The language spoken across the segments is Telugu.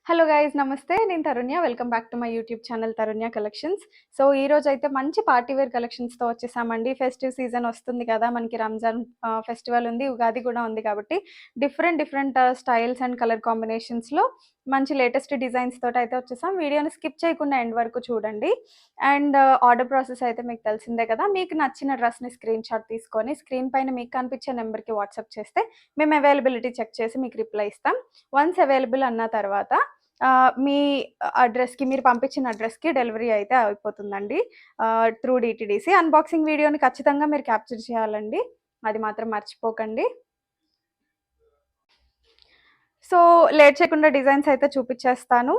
హలో గైస్ నమస్తే. నేను Tarunya. Welcome back to my YouTube channel Tarunya collections. So ఈ రోజు అయితే మంచి పార్టీ వేర్ కలెక్షన్స్తో వచ్చేసామండి. ఫెస్టివ్ సీజన్ వస్తుంది కదా, మనకి రంజాన్ ఫెస్టివల్ ఉంది, ఉగాది కూడా ఉంది కాబట్టి డిఫరెంట్ స్టైల్స్ అండ్ కలర్ కాంబినేషన్స్లో మంచి లేటెస్ట్ డిజైన్స్ తోటి అయితే వచ్చేసాం. వీడియోని స్కిప్ చేయకుండా ఎండ్ వరకు చూడండి. అండ్ ఆర్డర్ ప్రాసెస్ అయితే మీకు తెలిసిందే కదా. మీకు నచ్చిన డ్రెస్ని స్క్రీన్ షాట్ తీసుకొని స్క్రీన్ పైన మీకు కనిపించే నెంబర్కి వాట్సాప్ చేస్తే మేము అవైలబిలిటీ చెక్ చేసి మీకు రిప్లై ఇస్తాం. వన్స్ అవైలబుల్ అన్న తర్వాత మీ అడ్రస్‌కి, మీరు పంపించిన అడ్రస్‌కి డెలివరీ అయితే అయిపోతుందండి త్రూ డీటీడీసీ. అన్బాక్సింగ్ వీడియోని ఖచ్చితంగా మీరు క్యాప్చర్ చేయాలండి, అది మాత్రం మర్చిపోకండి. సో లేట్ చేయకుండా డిజైన్స్ అయితే చూపించేస్తాను.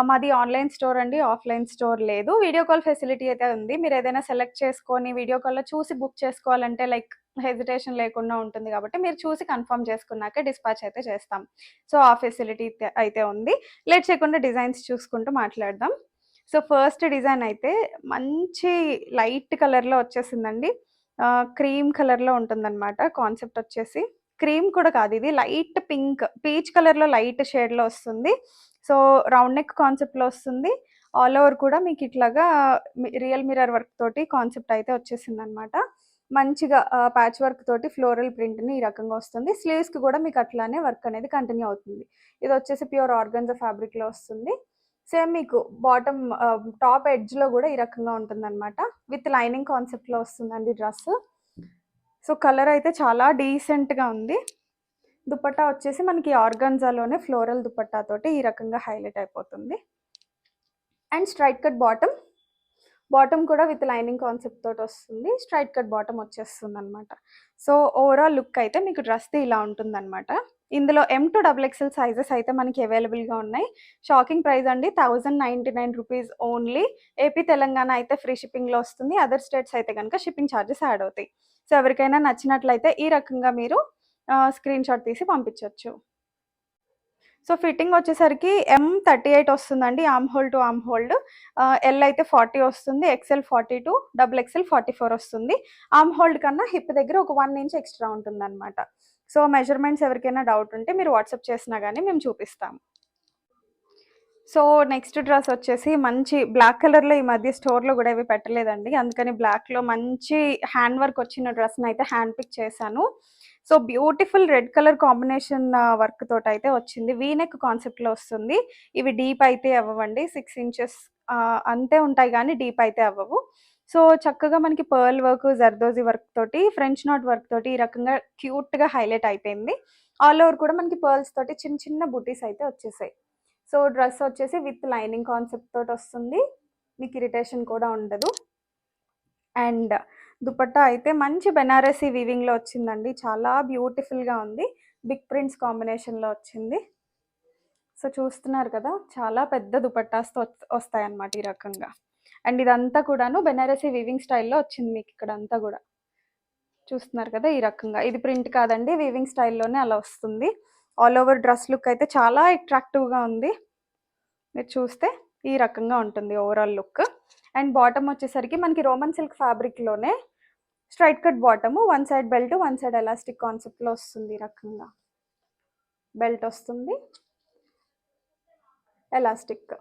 మాది ఆన్లైన్ స్టోర్ అండి, ఆఫ్లైన్ స్టోర్ లేదు. వీడియో కాల్ ఫెసిలిటీ అయితే ఉంది. మీరు ఏదైనా సెలెక్ట్ చేసుకొని వీడియో కాల్లో చూసి బుక్ చేసుకోవాలంటే లైక్ హెజిటేషన్ లేకుండా ఉంటుంది కాబట్టి మీరు చూసి కన్ఫర్మ్ చేసుకున్నాకే డిస్పాచ్ అయితే చేస్తాం. సో ఆ ఫెసిలిటీ అయితే ఉంది. లేట్ చేయకుండా డిజైన్స్ చూసుకుంటూ మాట్లాడదాం. సో ఫస్ట్ డిజైన్ అయితే మంచి లైట్ కలర్లో వచ్చేసిందండి. క్రీమ్ కలర్లో ఉంటుందన్నమాట. కాన్సెప్ట్ వచ్చేసి క్రీమ్ కూడా కాదు, ఇది లైట్ పింక్, పీచ్ కలర్లో లైట్ షేడ్లో వస్తుంది. సో రౌండ్ నెక్ కాన్సెప్ట్లో వస్తుంది. ఆల్ ఓవర్ కూడా మీకు ఇట్లాగా రియల్ మిర్రర్ వర్క్ తోటి కాన్సెప్ట్ అయితే వచ్చేసింది అనమాట. మంచిగా ప్యాచ్ వర్క్ తోటి ఫ్లోరల్ ప్రింట్ని ఈ రకంగా వస్తుంది. స్లీవ్స్కి కూడా మీకు అట్లానే వర్క్ అనేది కంటిన్యూ అవుతుంది. ఇది వచ్చేసి ప్యూర్ ఆర్గన్జా ఫ్యాబ్రిక్లో వస్తుంది. సేమ్ మీకు బాటమ్ టాప్ ఎడ్జ్లో కూడా ఈ రకంగా ఉంటుందన్నమాట. విత్ లైనింగ్ కాన్సెప్ట్లో వస్తుందండి డ్రెస్. సో కలర్ అయితే చాలా డీసెంట్గా ఉంది. దుపట్టా వచ్చేసి మనకి ఆర్గాన్జాలోనే ఫ్లోరల్ దుపట్టా తోటి ఈ రకంగా హైలైట్ అయిపోతుంది. అండ్ స్ట్రైట్ కట్ బాటమ్ కూడా విత్ లైనింగ్ కాన్సెప్ట్ తోటి వస్తుంది. స్ట్రైట్ కట్ బాటమ్ వచ్చేస్తుంది అనమాట. సో ఓవరాల్ లుక్ అయితే మీకు డ్రెస్ది ఇలా ఉంటుందన్నమాట. ఇందులో M to XXL సైజెస్ అయితే మనకి అవైలబుల్గా ఉన్నాయి. షాకింగ్ ప్రైస్ అండి, 1099 రూపీస్ ఓన్లీ. ఏపీ తెలంగాణ అయితే ఫ్రీ షిప్పింగ్లో వస్తుంది. అదర్ స్టేట్స్ అయితే కనుక షిప్పింగ్ ఛార్జెస్ యాడ్ అవుతాయి. సో ఎవరికైనా నచ్చినట్లయితే ఈ రకంగా మీరు స్క్రీన్ షాట్ తీసి పంపించవచ్చు. సో ఫిట్టింగ్ వచ్చేసరికి M38 వస్తుందండి, arm hold to arm hold. L అయితే 40 వస్తుంది, XL 42, XXL 44 వస్తుంది. ఆర్మ్ హోల్డ్ కన్నా హిప్ దగ్గర ఒక 1 ఇంచ్ ఎక్స్ట్రా ఉంటుందన్నమాట. సో మెజర్మెంట్స్ ఎవరికైనా డౌట్ ఉంటే మీరు వాట్సాప్ చేసినా కానీ మేము చూపిస్తాము. సో నెక్స్ట్ డ్రెస్ వచ్చేసి మంచి బ్లాక్ కలర్లో ఈ మధ్య స్టోర్లో కూడా ఇవి పెట్టలేదండి, అందుకని బ్లాక్లో మంచి హ్యాండ్ వర్క్ వచ్చిన డ్రెస్ని అయితే హ్యాండ్ పిక్ చేశాను. So beautiful red colour combination work తోటి అయితే వచ్చింది. వీనెక్ కాన్సెప్ట్లో వస్తుంది. ఇవి డీప్ అయితే అవ్వండి, 6 ఇంచెస్ అంతే ఉంటాయి కానీ డీప్ అయితే అవ్వవు. సో చక్కగా మనకి పర్ల్ వర్క్, జర్దోజీ వర్క్ తోటి, ఫ్రెంచ్ నాట్ వర్క్ తోటి ఈ రకంగా క్యూట్గా హైలైట్ అయిపోయింది. ఆల్ ఓవర్ కూడా మనకి పర్ల్స్ తోటి చిన్న చిన్న బుటీస్ అయితే వచ్చేసాయి. సో డ్రెస్ వచ్చేసి విత్ లైనింగ్ కాన్సెప్ట్ తోటి వస్తుంది, మీకు ఇరిటేషన్ కూడా ఉండదు. అండ్ దుపట్టా అయితే మంచి బెనారసీ వీవింగ్లో వచ్చిందండి, చాలా బ్యూటిఫుల్గా ఉంది. బిగ్ ప్రింట్స్ కాంబినేషన్లో వచ్చింది. సో చూస్తున్నారు కదా, చాలా పెద్ద దుపట్టాస్తో వస్తాయన్నమాట ఈ రకంగా. అండ్ ఇదంతా కూడాను బెనారసీ వీవింగ్ స్టైల్లో వచ్చింది మీకు ఇక్కడ అంతా కూడా. చూస్తున్నారు కదా ఈ రకంగా, ఇది ప్రింట్ కాదండి, వీవింగ్ స్టైల్లోనే అలా వస్తుంది. ఆల్ ఓవర్ డ్రెస్ లుక్ అయితే చాలా అట్రాక్టివ్గా ఉంది. మీరు చూస్తే ఈ రకంగా ఉంటుంది ఓవరాల్ లుక్. అండ్ బాటమ్ వచ్చేసరికి మనకి రోమన్ సిల్క్ ఫ్యాబ్రిక్లోనే straight cut bottom, one side belt, one side elastic కాన్సెప్ట్లో వస్తుంది. ఈ రకంగా బెల్ట్ వస్తుంది, elastic.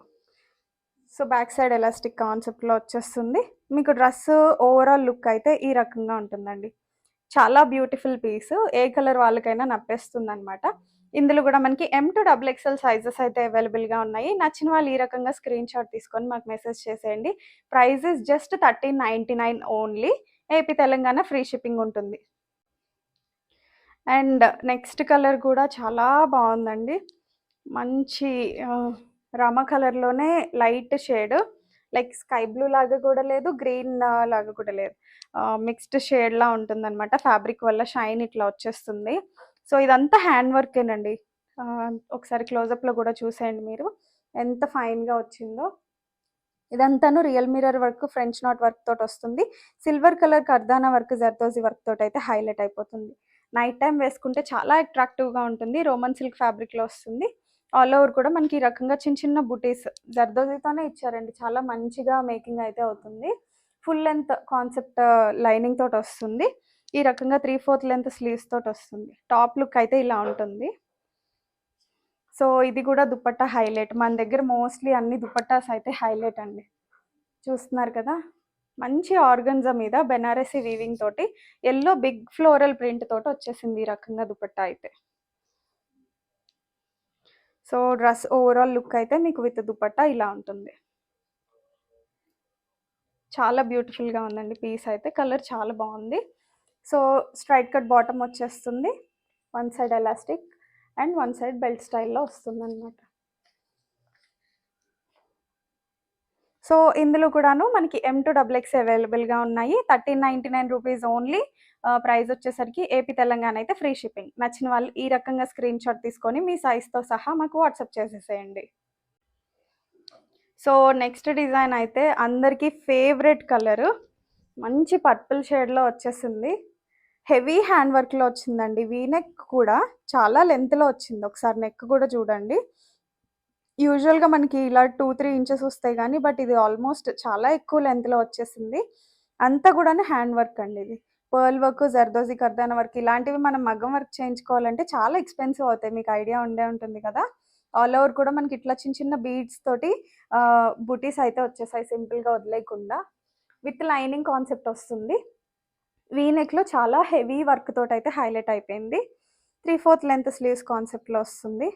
So back side elastic కాన్సెప్ట్లో వచ్చేస్తుంది. మీకు డ్రెస్ ఓవరాల్ లుక్ అయితే ఈ రకంగా ఉంటుందండి. చాలా బ్యూటిఫుల్ పీస్, ఏ కలర్ వాళ్ళకైనా నప్పేస్తుంది అనమాట. ఇందులో కూడా మనకి M to XXL సైజెస్ అయితే అవైలబుల్గా ఉన్నాయి. నచ్చిన వాళ్ళు ఈ రకంగా స్క్రీన్ షాట్ తీసుకొని మాకు మెసేజ్ చేసేయండి. Prices just 1399 only. AP Telangana free shipping ఉంటుంది. అండ్ నెక్స్ట్ కలర్ కూడా చాలా బాగుందండి, మంచి రామా కలర్లోనే light shade, like sky blue లాగా కూడా లేదు, గ్రీన్ లాగా కూడా లేదు, మిక్స్డ్ షేడ్లా ఉంటుందన్నమాట. ఫ్యాబ్రిక్ వల్ల షైన్ ఇట్లా వచ్చేస్తుంది. సో ఇదంతా హ్యాండ్ వర్కేనండి. ఒకసారి క్లోజప్లో కూడా చూసేయండి మీరు, ఎంత ఫైన్గా వచ్చిందో. ఇదంతాను real mirror work, French knot work తోటి వస్తుంది. సిల్వర్ కలర్ కర్దానా వర్క్, జర్దోజీ వర్క్ తోటి అయితే హైలైట్ అయిపోతుంది. నైట్ టైం వేసుకుంటే చాలా అట్రాక్టివ్గా ఉంటుంది. రోమన్ సిల్క్ ఫ్యాబ్రిక్లో వస్తుంది. ఆల్ ఓవర్ కూడా మనకి ఈ రకంగా చిన్న చిన్న బుటీస్ జర్దోజీతోనే ఇచ్చారండి, చాలా మంచిగా మేకింగ్ అయితే అవుతుంది. ఫుల్ లెంత్ కాన్సెప్ట్ లైనింగ్ తోటి వస్తుంది. ఈ రకంగా 3/4 లెంత్ స్లీవ్స్ తోటి వస్తుంది. టాప్ లుక్ అయితే ఇలా ఉంటుంది. సో ఇది కూడా దుపట్టా హైలైట్. మన దగ్గర మోస్ట్లీ అన్ని దుపట్టాస్ అయితే హైలైట్ అండి. చూస్తున్నారు కదా, మంచి ఆర్గన్జా మీద బెనారసీ వీవింగ్ తోటి ఎల్లో బిగ్ ఫ్లోరల్ ప్రింట్ తోటి వచ్చేసింది ఈ రకంగా దుపట్టా అయితే. సో డ్రెస్ ఓవరాల్ లుక్ అయితే మీకు విత్ దుపట్టా ఇలా ఉంటుంది. చాలా బ్యూటిఫుల్గా ఉందండి పీస్ అయితే. కలర్ చాలా బాగుంది. సో స్ట్రైట్ కట్ బాటమ్ వచ్చేస్తుంది, one side elastic and one side belt స్టైల్లో వస్తుంది అనమాట. సో ఇందులో కూడాను మనకి M2XX అవైలబుల్గా ఉన్నాయి. 1399 రూపీస్ ఓన్లీ. ప్రైస్ వచ్చేసరికి ఏపీ తెలంగాణ అయితే ఫ్రీ షిప్పింగ్. నచ్చిన వాళ్ళు ఈ రకంగా స్క్రీన్ షాట్ తీసుకొని మీ సైజ్తో సహా మాకు వాట్సాప్ చేసేసేయండి. సో నెక్స్ట్ డిజైన్ అయితే అందరికీ ఫేవరెట్ కలరు, మంచి పర్పుల్ షేడ్లో వచ్చేసింది. హెవీ హ్యాండ్ వర్క్లో వచ్చిందండి. వీ నెక్ కూడా చాలా లెంత్లో వచ్చింది. ఒకసారి నెక్ కూడా చూడండి. యూజువల్గా మనకి ఇలా 2-3 ఇంచెస్ వస్తాయి కానీ బట్ ఇది ఆల్మోస్ట్ చాలా ఎక్కువ లెంత్లో వచ్చేసింది. అంతా కూడా హ్యాండ్ వర్క్ అండి. ఇది పర్ల్ వర్క్, జర్దోజీ కర్దానా వర్క్ ఇలాంటివి మనం మగ్గం వర్క్ చేయించుకోవాలంటే చాలా ఎక్స్పెన్సివ్ అవుతాయి. మీకు ఐడియా ఉండే ఉంటుంది కదా. ఆల్ ఓవర్ కూడా మనకి ఇట్లా చిన్న చిన్న బీడ్స్ తోటి బుటీస్ అయితే వచ్చేసాయి సింపుల్గా వదిలేయకుండా. విత్ లైనింగ్ కాన్సెప్ట్ వస్తుంది. వీ నెక్లో చాలా హెవీ వర్క్ తోటి అయితే హైలైట్ అయిపోయింది. 3/4 లెంత్ స్లీవ్స్ కాన్సెప్ట్లో వస్తుంది.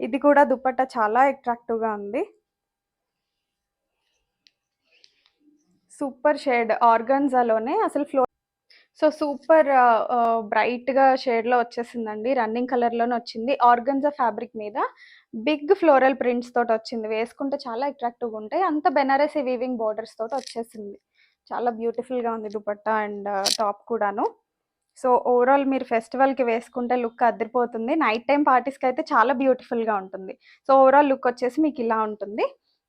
ఇది కూడా దుపట్టా చాలా అట్రాక్టివ్గా ఉంది. సూపర్ షేడ్ ఆర్గన్జాలోనే అసలు సో సూపర్ బ్రైట్గా షేడ్లో వచ్చేసిందండి. రన్నింగ్ కలర్లోనే వచ్చింది. ఆర్గన్జా ఫ్యాబ్రిక్ మీద బిగ్ ఫ్లోరల్ ప్రింట్స్ తోటి వచ్చింది. వేసుకుంటే చాలా అట్రాక్టివ్గా ఉంటాయి. అంత బెనారసీ వీవింగ్ బోర్డర్స్ తోటి వచ్చేసింది. చాలా బ్యూటిఫుల్గా ఉంది దుపట్టా అండ్ టాప్ కూడాను. సో ఓవరాల్ మీరు ఫెస్టివల్కి వేసుకుంటే లుక్ అదిరిపోతుంది. నైట్ టైం పార్టీస్కి అయితే చాలా బ్యూటిఫుల్గా ఉంటుంది. సో ఓవరాల్ లుక్ వచ్చేసి మీకు ఇలా ఉంటుంది.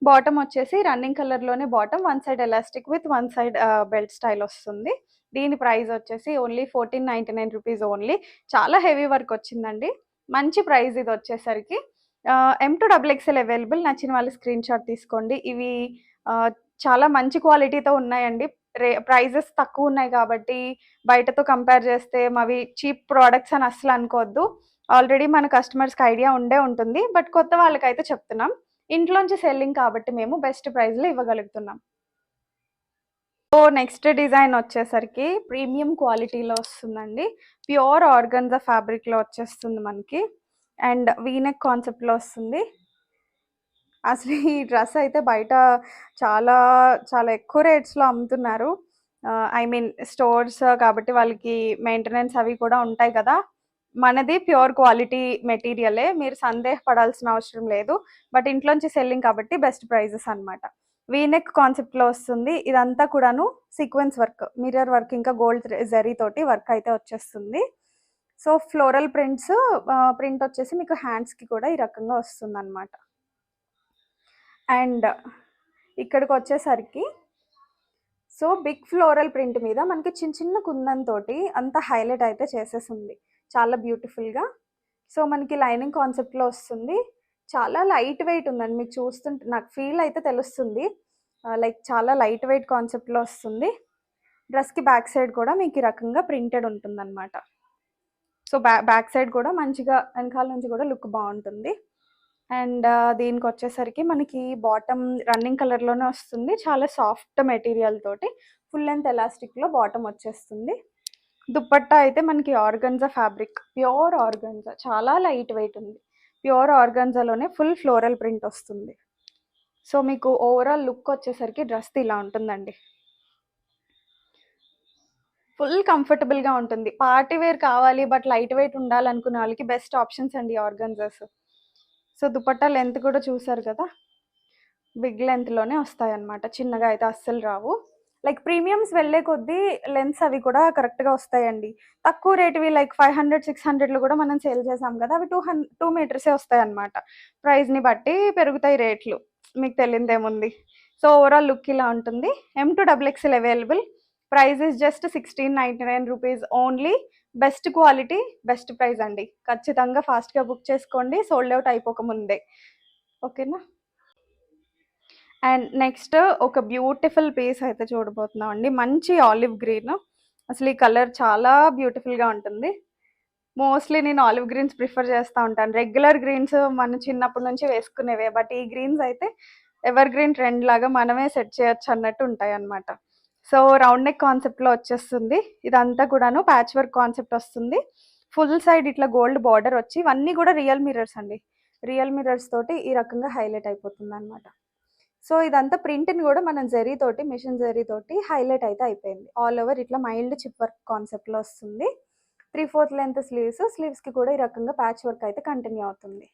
బాటమ్ వచ్చేసి రన్నింగ్ కలర్లోనే bottom, one side elastic with one side belt style వస్తుంది. దీని ప్రైస్ వచ్చేసి ఓన్లీ 1499 రూపీస్ ఓన్లీ. చాలా హెవీ వర్క్ వచ్చిందండి. మంచి ప్రైస్ ఇది వచ్చేసరికి. M2XX available. నచ్చిన వాళ్ళు స్క్రీన్ షాట్ తీసుకోండి. ఇవి చాలా మంచి క్వాలిటీతో ఉన్నాయండి. ప్రైజెస్ తక్కువ ఉన్నాయి కాబట్టి బయటతో కంపేర్ చేస్తే మావి చీప్ ప్రోడక్ట్స్ అని అస్సలు అనుకోవద్దు. ఆల్రెడీ మన కస్టమర్స్కి ఐడియా ఉండే ఉంటుంది. బట్ కొత్త వాళ్ళకైతే చెప్తున్నాం. ఇంట్లోంచి సెల్లింగ్ కాబట్టి మేము బెస్ట్ ప్రైస్లో ఇవ్వగలుగుతున్నాం. సో నెక్స్ట్ డిజైన్ వచ్చేసరికి ప్రీమియం క్వాలిటీలో వస్తుందండి. ప్యూర్ ఆర్గన్జా ఫ్యాబ్రిక్లో వచ్చేస్తుంది మనకి. అండ్ వీనెక్ కాన్సెప్ట్లో వస్తుంది. అసలు ఈ డ్రెస్ అయితే బయట చాలా చాలా ఎక్కువ రేట్స్లో అమ్ముతున్నారు. ఐ మీన్ స్టోర్స్ కాబట్టి వాళ్ళకి మెయింటెనెన్స్ అవి కూడా ఉంటాయి కదా. మనది ప్యూర్ క్వాలిటీ మెటీరియలే, మీరు సందేహపడాల్సిన అవసరం లేదు. బట్ ఇంట్లోంచి సెల్లింగ్ కాబట్టి బెస్ట్ ప్రైజెస్ అనమాట. వీనెక్ కాన్సెప్ట్లో వస్తుంది. ఇదంతా కూడాను సీక్వెన్స్ వర్క్, మిర్రర్ వర్క్, ఇంకా గోల్డ్ జరీ తోటి వర్క్ అయితే వచ్చేస్తుంది. సో ఫ్లోరల్ ప్రింట్ వచ్చేసి మీకు హ్యాండ్స్కి కూడా ఈ రకంగా వస్తుంది అనమాట. అండ్ ఇక్కడికి వచ్చేసరికి సో బిగ్ ఫ్లోరల్ ప్రింట్ మీద మనకి చిన్న చిన్న కుందంతో అంతా హైలైట్ అయితే చేసేసింది చాలా బ్యూటిఫుల్గా. సో మనకి లైనింగ్ కాన్సెప్ట్లో వస్తుంది. చాలా లైట్ వెయిట్ ఉందండి. మీకు చూస్తుంటే నాకు ఫీల్ అయితే తెలుస్తుంది. లైక్ చాలా లైట్ వెయిట్ కాన్సెప్ట్లో వస్తుంది. డ్రెస్కి బ్యాక్ సైడ్ కూడా మీకు ఈ రకంగా ప్రింటెడ్ ఉంటుందన్నమాట. సో బ్యాక్ సైడ్ కూడా మంచిగా వెనకాల నుంచి కూడా లుక్ బాగుంటుంది. అండ్ దీనికి వచ్చేసరికి మనకి బాటమ్ రన్నింగ్ కలర్లోనే వస్తుంది. చాలా సాఫ్ట్ మెటీరియల్ తోటి ఫుల్ లెంత్ ఎలాస్టిక్లో బాటమ్ వచ్చేస్తుంది. దుపట్టా అయితే మనకి ఆర్గన్జా ఫ్యాబ్రిక్, ప్యూర్ ఆర్గన్జా, చాలా లైట్ వెయిట్ ఉంది. ప్యూర్ ఆర్గన్జాలోనే ఫుల్ ఫ్లోరల్ ప్రింట్ వస్తుంది. సో మీకు ఓవరాల్ లుక్ వచ్చేసరికి డ్రెస్ ఇలా ఉంటుందండి. ఫుల్ కంఫర్టబుల్గా ఉంటుంది. పార్టీ వేర్ కావాలి బట్ లైట్ వెయిట్ ఉండాలనుకునే వాళ్ళకి బెస్ట్ ఆప్షన్స్ అండి ఆర్గన్జాస్. సో దుపట్టా లెంత్ కూడా చూసారు కదా, బిగ్ లెంత్లోనే వస్తాయి అన్నమాట. చిన్నగా అయితే అస్సలు రావు. లైక్ ప్రీమియమ్స్ వెళ్ళే కొద్దీ లెంత్స్ అవి కూడా కరెక్ట్గా వస్తాయండి. తక్కువ రేటువి లైక్ 500-600లో కూడా మనం సేల్ చేసాం కదా, అవి 2 మీటర్సే వస్తాయి అన్నమాట. ప్రైస్ని బట్టి పెరుగుతాయి రేట్లు, మీకు తెలియదేముంది. సో ఓవరాల్ లుక్ ఇలా ఉంటుంది. M2XX available. Price is just 1699 rupees only. Best quality, best price అండి. ఖచ్చితంగా ఫాస్ట్గా బుక్ చేసుకోండి, సోల్డ్ అవుట్ అయిపోకముందే. ఓకేనా. అండ్ నెక్స్ట్ ఒక బ్యూటిఫుల్ పీస్ అయితే చూడబోతున్నాం అండి. మంచి ఆలివ్ గ్రీన్. అసలు ఈ కలర్ చాలా బ్యూటిఫుల్గా ఉంటుంది. మోస్ట్లీ నేను ఆలివ్ గ్రీన్స్ ప్రిఫర్ చేస్తూ ఉంటాను. రెగ్యులర్ గ్రీన్స్ మనం చిన్నప్పటి నుంచి వేసుకునేవే. బట్ ఈ గ్రీన్స్ అయితే ఎవర్ గ్రీన్ ట్రెండ్ లాగా మనమే సెట్ చేయొచ్చు అన్నట్టు ఉంటాయి అన్నమాట. సో రౌండ్ నెక్ కాన్సెప్ట్లో వచ్చేస్తుంది. ఇదంతా కూడాను ప్యాచ్ వర్క్ కాన్సెప్ట్ వస్తుంది. ఫుల్ సైడ్ ఇట్లా గోల్డ్ బార్డర్ వచ్చి ఇవన్నీ కూడా రియల్ మిర్రర్స్ అండి. రియల్ మిర్రర్స్ తోటి ఈ రకంగా హైలైట్ అయిపోతుంది అనమాట. సో ఇదంతా ప్రింట్ని కూడా మనం జరీ తోటి, మిషన్ జరీ తోటి హైలైట్ అయితే అయిపోయింది. ఆల్ ఓవర్ ఇట్లా మైల్డ్ చిప్ వర్క్ కాన్సెప్ట్లో వస్తుంది. 3/4 లెంత్ స్లీవ్స్కి కూడా ఈ రకంగా ప్యాచ్ వర్క్ అయితే కంటిన్యూ అవుతుంది.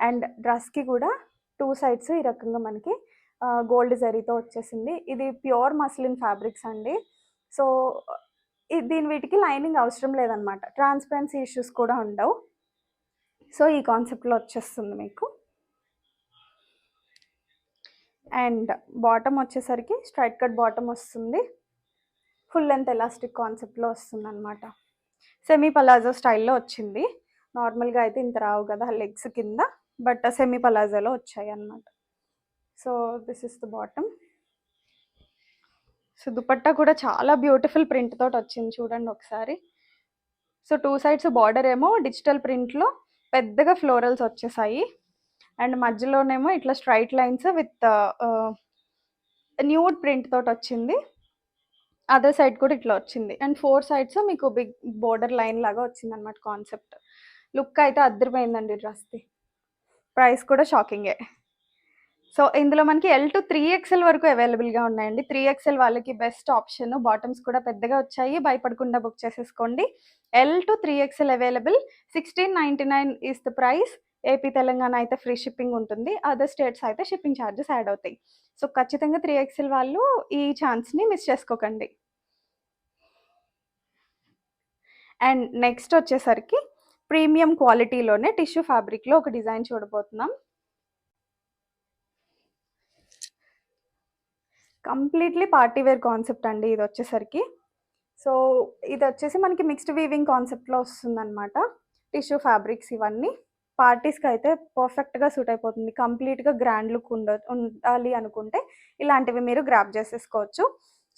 అండ్ డ్రెస్కి కూడా 2 సైడ్స్ ఈ రకంగా మనకి గోల్డ్ జరీతో వచ్చేసింది. ఇది ప్యూర్ మస్లిన్ ఫ్యాబ్రిక్స్ అండి. సో దీని వీటికి లైనింగ్ అవసరం లేదనమాట. ట్రాన్స్పరెన్సీ ఇష్యూస్ కూడా ఉండవు. సో ఈ కాన్సెప్ట్లో వచ్చేస్తుంది మీకు. అండ్ బాటమ్ వచ్చేసరికి స్ట్రైట్ కట్ బాటమ్ వస్తుంది. ఫుల్ లెంత్ ఎలాస్టిక్ కాన్సెప్ట్లో వస్తుంది అనమాట. సెమీ పలాజో స్టైల్లో వచ్చింది. నార్మల్గా అయితే ఇంత రావు కదా లెగ్స్ కింద, బట్ సెమీ పలాజోలో వచ్చాయి అన్నమాట. So this is the bottom. So dupatta కూడా చాలా బ్యూటిఫుల్ ప్రింట్ తోటి వచ్చింది చూడండి ఒకసారి. సో 2 సైడ్స్ బార్డర్ ఏమో డిజిటల్ ప్రింట్లో పెద్దగా ఫ్లోరల్స్ వచ్చేసాయి. అండ్ మధ్యలోనేమో ఇట్లా straight lines with nude print తోటి వచ్చింది. అదర్ సైడ్ కూడా ఇట్లా వచ్చింది. అండ్ 4 సైడ్స్ మీకు బిగ్ బోర్డర్ లైన్ లాగా వచ్చింది అనమాట కాన్సెప్ట్. లుక్ అయితే అద్దరిపోయిందండి డ్రెస్ది. ప్రైస్ కూడా షాకింగే. సో ఇందులో మనకి L to 3XL వరకు అవైలబుల్గా ఉన్నాయండి. 3XL వాళ్ళకి బెస్ట్ ఆప్షన్. బాటమ్స్ కూడా పెద్దగా వచ్చాయి, భయపడకుండా బుక్ చేసేసుకోండి. L to 3XL available. 1699 is the price. AP Telangana అయితే ఫ్రీ షిప్పింగ్ ఉంటుంది. అదర్ స్టేట్స్ అయితే షిప్పింగ్ ఛార్జెస్ యాడ్ అవుతాయి. సో ఖచ్చితంగా 3XL వాళ్ళు ఈ ఛాన్స్ని మిస్ చేసుకోకండి. అండ్ నెక్స్ట్ వచ్చేసరికి ప్రీమియం క్వాలిటీలోనే టిష్యూ ఫ్యాబ్రిక్లో ఒక డిజైన్ చూడబోతున్నాం. కంప్లీట్లీ పార్టీ వేర్ కాన్సెప్ట్ అండి ఇది వచ్చేసరికి. సో ఇది వచ్చేసి మనకి మిక్స్డ్ వీవింగ్ కాన్సెప్ట్లో వస్తుందన్నమాట. టిష్యూ ఫ్యాబ్రిక్స్ ఇవన్నీ పార్టీస్కి అయితే పర్ఫెక్ట్గా సూట్ అయిపోతుంది. కంప్లీట్గా గ్రాండ్ లుక్ ఉండాలి అనుకుంటే ఇలాంటివి మీరు గ్రాప్ చేసేసుకోవచ్చు.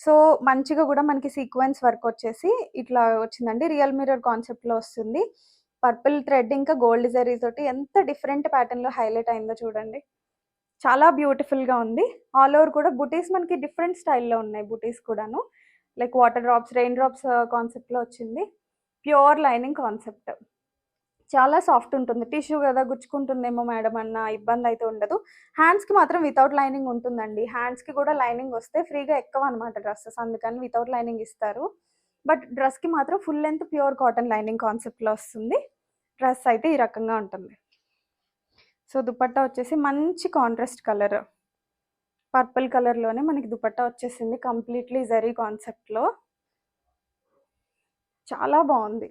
సో మంచిగా కూడా మనకి సీక్వెన్స్ వర్క్ వచ్చేసి ఇట్లా వచ్చిందండి. రియల్ మిర్రర్ కాన్సెప్ట్లో వస్తుంది. పర్పుల్ థ్రెడ్ ఇంకా గోల్డ్ జరీ తోటి ఎంత డిఫరెంట్ ప్యాటర్న్లో హైలైట్ అయిందో చూడండి. చాలా బ్యూటిఫుల్గా ఉంది. ఆల్ ఓవర్ కూడా బుటీస్ మనకి డిఫరెంట్ స్టైల్లో ఉన్నాయి. బుటీస్ కూడాను like water drops, rain drops కాన్సెప్ట్లో వచ్చింది. Pure lining concept. చాలా సాఫ్ట్ ఉంటుంది. టిష్యూ కదా గుచ్చుకుంటుందేమో మేడం అన్న ఇబ్బంది అయితే ఉండదు. హ్యాండ్స్కి మాత్రం వితౌట్ లైనింగ్ ఉంటుందండి. హ్యాండ్స్కి కూడా లైనింగ్ వస్తే ఫ్రీగా ఎక్కవ అనమాట డ్రెస్సెస్, అందుకని వితౌట్ లైనింగ్ ఇస్తారు. బట్ డ్రెస్కి మాత్రం full length pure cotton lining కాన్సెప్ట్లో వస్తుంది. డ్రెస్ అయితే ఈ రకంగా ఉంటుంది. సో దుపట్టా వచ్చేసి మంచి కాంట్రాస్ట్ కలర్, పర్పుల్ కలర్లోనే మనకి దుపట్టా వచ్చేసింది. కంప్లీట్లీ జరీ కాన్సెప్ట్లో చాలా బాగుంది.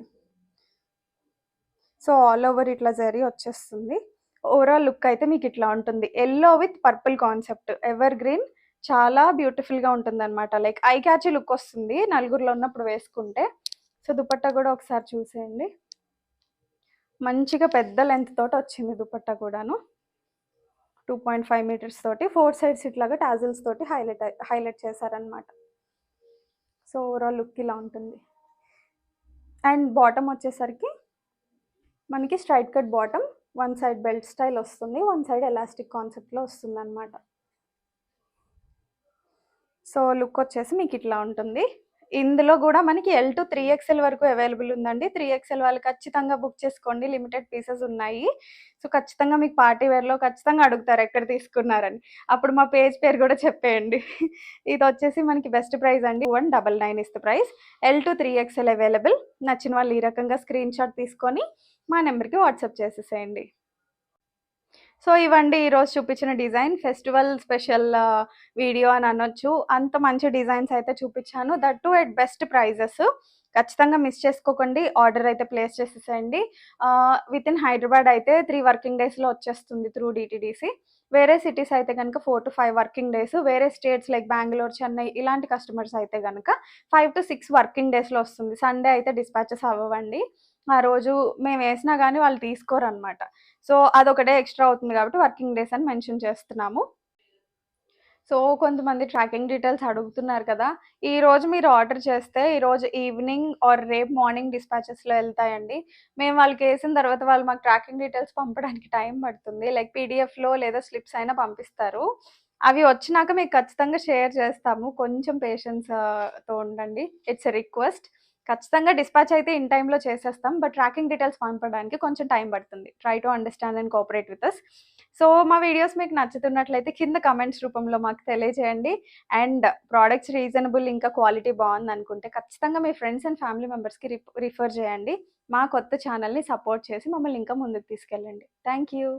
సో ఆల్ ఓవర్ ఇట్లా జరీ వచ్చేస్తుంది. ఓవరాల్ లుక్ అయితే మీకు ఇట్లా ఉంటుంది. Yellow with purple concept, ever green, చాలా బ్యూటిఫుల్గా ఉంటుంది అనమాట. లైక్ ఐ క్యాచీ లుక్ వస్తుంది నలుగురిలో ఉన్నప్పుడు వేసుకుంటే. సో దుపట్టా కూడా ఒకసారి చూసేయండి. మంచిగా పెద్ద లెంత్ తోటి వచ్చింది దుపట్టా కూడాను. 2.5 మీటర్స్ తోటి 4 సైడ్స్ ఇట్లాగా టాజిల్స్ తోటి హైలైట్ చేశారనమాట. సో ఓవరాల్ లుక్ ఇలా ఉంటుంది. అండ్ బాటమ్ వచ్చేసరికి మనకి straight cut bottom, 1 side belt style వస్తుంది, 1 సైడ్ ఎలాస్టిక్ కాన్సెప్ట్లో వస్తుంది అనమాట. సో లుక్ వచ్చేసి మీకు ఇట్లా ఉంటుంది. ఇందులో కూడా మనకి L to 3XL వరకు అవైలబుల్ ఉందండి. 3XL వాళ్ళు ఖచ్చితంగా బుక్ చేసుకోండి, లిమిటెడ్ పీసెస్ ఉన్నాయి. సో ఖచ్చితంగా మీకు పార్టీ వేర్లో ఖచ్చితంగా అడుగుతారు ఎక్కడ తీసుకున్నారని. అప్పుడు మా పేజ్ పేరు కూడా చెప్పేయండి. ఇది వచ్చేసి మనకి బెస్ట్ ప్రైస్ అండి. 199 is the price. L to 3XL available. నచ్చిన వాళ్ళు ఈ రకంగా స్క్రీన్ షాట్ తీసుకొని మా నెంబర్కి వాట్సాప్ చేసేసేయండి. సో ఇవండి ఈరోజు చూపించిన డిజైన్. ఫెస్టివల్ స్పెషల్ వీడియో అని అనొచ్చు. అంత మంచి డిజైన్స్ అయితే చూపించాను, that too at best prices. ఖచ్చితంగా మిస్ చేసుకోకండి. ఆర్డర్ అయితే ప్లేస్ చేసేసేయండి. విత్ ఇన్ హైదరాబాద్ అయితే 3 వర్కింగ్ డేస్లో వచ్చేస్తుంది త్రూ DTDC. వేరే సిటీస్ అయితే కనుక 4 to 5 వర్కింగ్ డేస్. వేరే స్టేట్స్ లైక్ బెంగళూరు, చెన్నై ఇలాంటి కస్టమర్స్ అయితే కనుక 5 to 6 వర్కింగ్ డేస్లో వస్తుంది. సండే అయితే డిస్పాచెస్ అవ్వండి. ఆ రోజు మేము వేసినా కానీ వాళ్ళు తీసుకోరు అనమాట. సో అదొకటే ఎక్స్ట్రా అవుతుంది కాబట్టి వర్కింగ్ డేస్ అని మెన్షన్ చేస్తున్నాము. సో, కొంతమంది ట్రాకింగ్ డీటెయిల్స్ అడుగుతున్నారు కదా! ఈరోజు మీరు ఆర్డర్ చేస్తే, ఈరోజు ఈవినింగ్ ఆర్ రేపు మార్నింగ్ డిస్పాచెస్‌లో ఎళ్తాయండి. మేము వాళ్ళకేసిన తర్వాత వాళ్ళు మాకు ట్రాకింగ్ డీటెయిల్స్ పంపడానికి టైం పడుతుంది. లైక్ పీడీఎఫ్‌లో లేదా స్లిప్స్ అయినా పంపిస్తారు. అవి వచ్చినాక మీకు ఖచ్చితంగా షేర్ చేస్తాము. కొంచెం పేషెన్స్‌తో ఉండండి. It's a request. ఖచ్చితంగా డిస్పాచ్ అయితే ఇన్ టైమ్‌లో చేసేస్తాం. బట్ ట్రాకింగ్ డీటెయిల్స్ పంపడానికి కొంచెం టైం పడుతుంది. Try to understand and cooperate with us. So, మా వీడియోస్ మీకు నచ్చుతున్నట్లయితే కింద కామెంట్స్ రూపంలో మాకు తెలియజేయండి. అండ్ ప్రొడక్ట్స్ రీజనబుల్ ఇంకా క్వాలిటీ బావుందనుకుంటే ఖచ్చితంగా మీ ఫ్రెండ్స్ అండ్ ఫ్యామిలీ మెంబర్స్‌కి రిఫర్ చేయండి. మా కొత్త ఛానెల్‌ని సపోర్ట్ చేసి మమ్మల్ని ఇంకా ముందుకు తీసుకెళ్ళండి. Thank you.